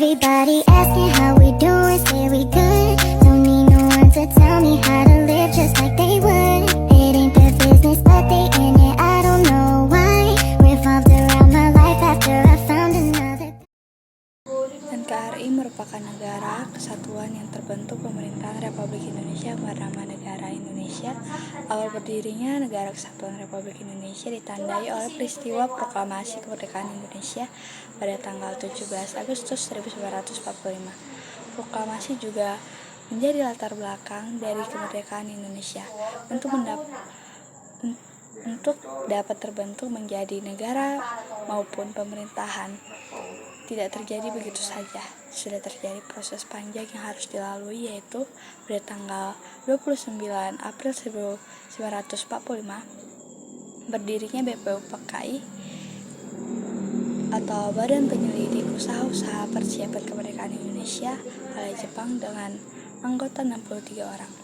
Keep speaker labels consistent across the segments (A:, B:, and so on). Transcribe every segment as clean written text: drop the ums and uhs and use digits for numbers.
A: Everybody asking how we doing, say we good. Don't need no one to tell me how to live just like they would. It ain't their business, but they in it, I don't know why. Revolved around my life after I found another.
B: NKRI merupakan negara kesatuan yang terbentuk pemerintahan Republik Indonesia bernama Negara Indonesia. Awal berdirinya Negara Kesatuan Republik Indonesia ditandai oleh peristiwa Proklamasi Kemerdekaan Indonesia pada tanggal 17 Agustus 1945. Proklamasi juga menjadi latar belakang dari kemerdekaan Indonesia untuk dapat terbentuk menjadi negara maupun pemerintahan. Tidak terjadi begitu saja, sudah terjadi proses panjang yang harus dilalui, yaitu pada tanggal 29 April 1945 berdirinya BPUPKI atau Badan Penyelidik Usaha-Usaha Persiapan Kemerdekaan Indonesia oleh Jepang dengan anggota 63 orang.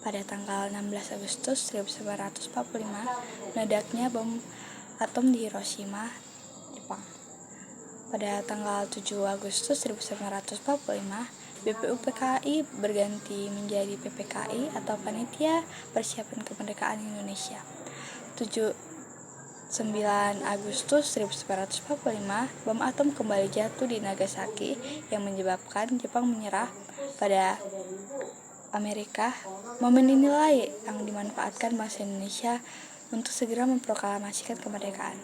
B: Pada tanggal 16 Agustus 1945 meledaknya bom atom di Hiroshima, Jepang. Pada tanggal 7 Agustus 1945, BPUPKI berganti menjadi PPKI atau Panitia Persiapan Kemerdekaan Indonesia. 9 Agustus 1945, bom atom kembali jatuh di Nagasaki yang menyebabkan Jepang menyerah pada Amerika. Momen inilah yang dimanfaatkan bangsa Indonesia untuk segera memproklamasikan kemerdekaan.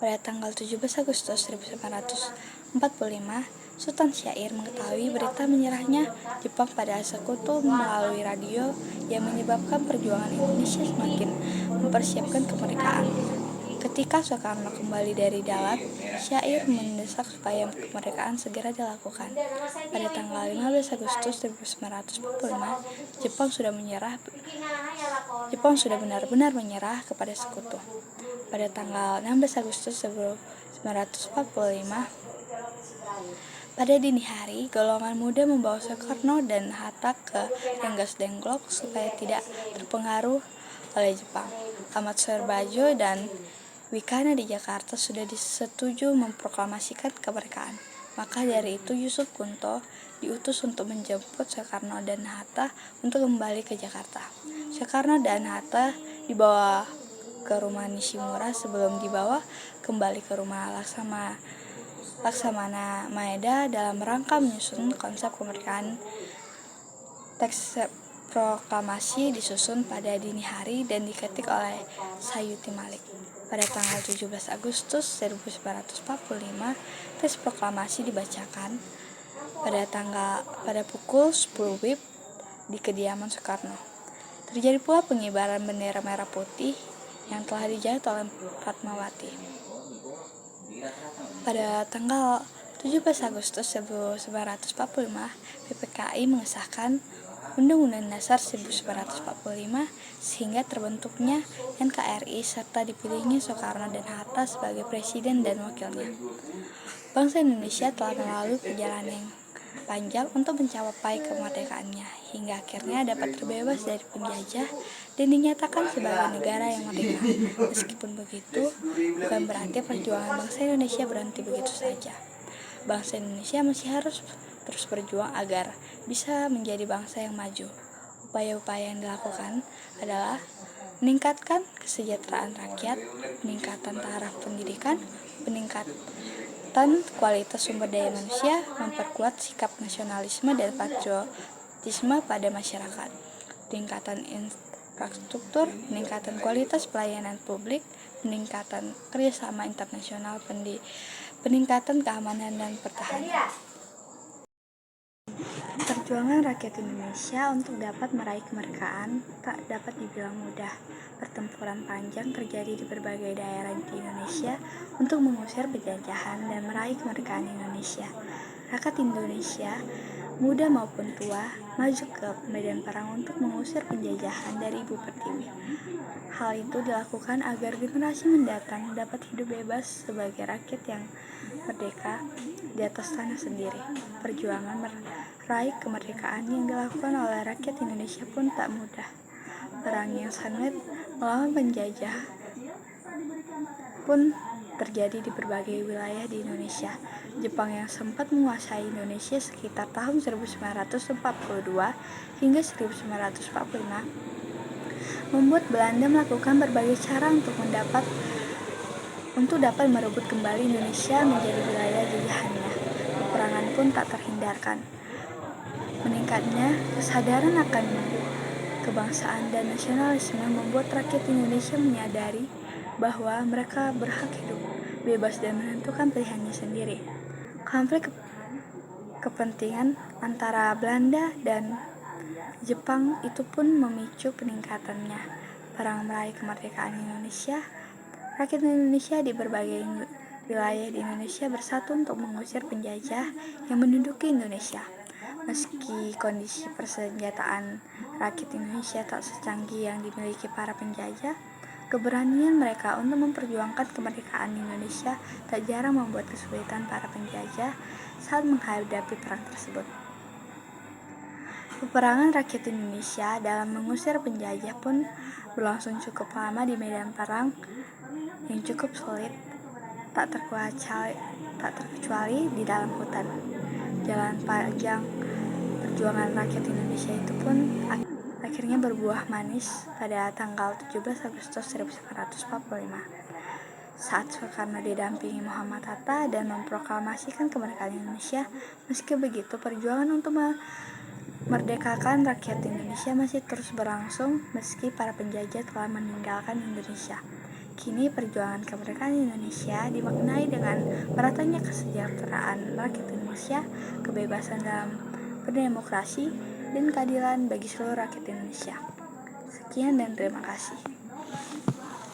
B: Pada tanggal 17 Agustus 1945, Sultan Syair mengetahui berita menyerahnya Jepang pada sekutu melalui radio yang menyebabkan perjuangan Indonesia semakin mempersiapkan kemerdekaan. Ketika Soekarno kembali dari Dalat, Syair mendesak supaya kemerdekaan segera dilakukan. Pada tanggal 15 Agustus 1945, Jepang sudah benar-benar menyerah kepada sekutu. Pada tanggal 16 Agustus 1945, pada dini hari, golongan muda membawa Soekarno dan Hatta ke Rengas Dengklok supaya tidak terpengaruh oleh Jepang. Ahmad Suharbajo dan Wikana di Jakarta sudah disetujui memproklamasikan kemerdekaan. Maka dari itu Yusuf Kunto diutus untuk menjemput Soekarno dan Hatta untuk kembali ke Jakarta. Soekarno dan Hatta dibawa ke rumah Nishimura sebelum dibawa kembali ke rumah Laksamana Maeda dalam rangka menyusun konsep kemerdekaan. Teks proklamasi disusun pada dini hari dan diketik oleh Sayuti Malik. Pada tanggal 17 Agustus 1945, teks proklamasi dibacakan pada pukul 10 WIB di kediaman Soekarno. Terjadi pula pengibaran bendera merah putih yang telah dijahit oleh Fatmawati. Pada tanggal 17 Agustus 1945, PPKI mengesahkan Undang-Undang Dasar 1945 sehingga terbentuknya NKRI serta dipilihnya Soekarno dan Hatta sebagai presiden dan wakilnya. Bangsa Indonesia telah melalui perjalanan yang panjang untuk mencapai kemerdekaannya hingga akhirnya dapat terbebas dari penjajah dan dinyatakan sebagai negara yang merdeka. Meskipun begitu, bukan berarti perjuangan bangsa Indonesia berhenti begitu saja. Bangsa Indonesia masih harus terus berjuang agar bisa menjadi bangsa yang maju. Upaya-upaya yang dilakukan adalah meningkatkan kesejahteraan rakyat, peningkatan taraf pendidikan, peningkatan kualitas sumber daya manusia, memperkuat sikap nasionalisme dan patriotisme pada masyarakat, peningkatan infrastruktur, peningkatan kualitas pelayanan publik, peningkatan kerjasama internasional, peningkatan keamanan dan pertahanan. Perjuangan rakyat Indonesia untuk dapat meraih kemerdekaan tak dapat dibilang mudah. Pertempuran panjang terjadi di berbagai daerah di Indonesia untuk mengusir penjajahan dan meraih kemerdekaan Indonesia. Rakyat Indonesia, muda maupun tua, maju ke medan perang untuk mengusir penjajahan dari Ibu Pertiwi. Hal itu dilakukan agar generasi mendatang dapat hidup bebas sebagai rakyat yang merdeka di atas tanah sendiri. Perjuangan meraih kemerdekaan yang dilakukan oleh rakyat Indonesia pun tak mudah. Perang yang sengit melawan penjajah pun terjadi di berbagai wilayah di Indonesia. Jepang yang sempat menguasai Indonesia sekitar tahun 1942 hingga 1945 membuat Belanda melakukan berbagai cara untuk dapat merebut kembali Indonesia menjadi wilayah jajahannya. Peperangan pun tak terhindarkan. Meningkatnya kesadaran akan kebangsaan dan nasionalisme membuat rakyat Indonesia menyadari bahwa mereka berhak hidup bebas dan menentukan pilihannya sendiri. Konflik kepentingan antara Belanda dan Jepang itu pun memicu peningkatannya perang meraih kemerdekaan Indonesia. Rakyat Indonesia di berbagai wilayah di Indonesia bersatu untuk mengusir penjajah yang menduduki Indonesia. Meski kondisi persenjataan rakyat Indonesia tak secanggih yang dimiliki para penjajah, keberanian mereka untuk memperjuangkan kemerdekaan Indonesia tak jarang membuat kesulitan para penjajah saat menghadapi perang tersebut. Peperangan rakyat Indonesia dalam mengusir penjajah pun berlangsung cukup lama di medan perang yang cukup sulit, tak terkecuali di dalam hutan. Jalan panjang perjuangan rakyat Indonesia itu pun akhirnya berbuah manis pada tanggal 17 Agustus 1945 saat Soekarno didampingi Muhammad Hatta dan memproklamasikan kemerdekaan Indonesia. Meski begitu, perjuangan untuk memerdekakan rakyat Indonesia masih terus berlangsung meski para penjajah telah meninggalkan Indonesia. Kini perjuangan kemerdekaan Indonesia dimaknai dengan meratanya kesejahteraan rakyat Indonesia, kebebasan dalam berdemokrasi, dan keadilan bagi seluruh rakyat Indonesia. Sekian dan terima kasih.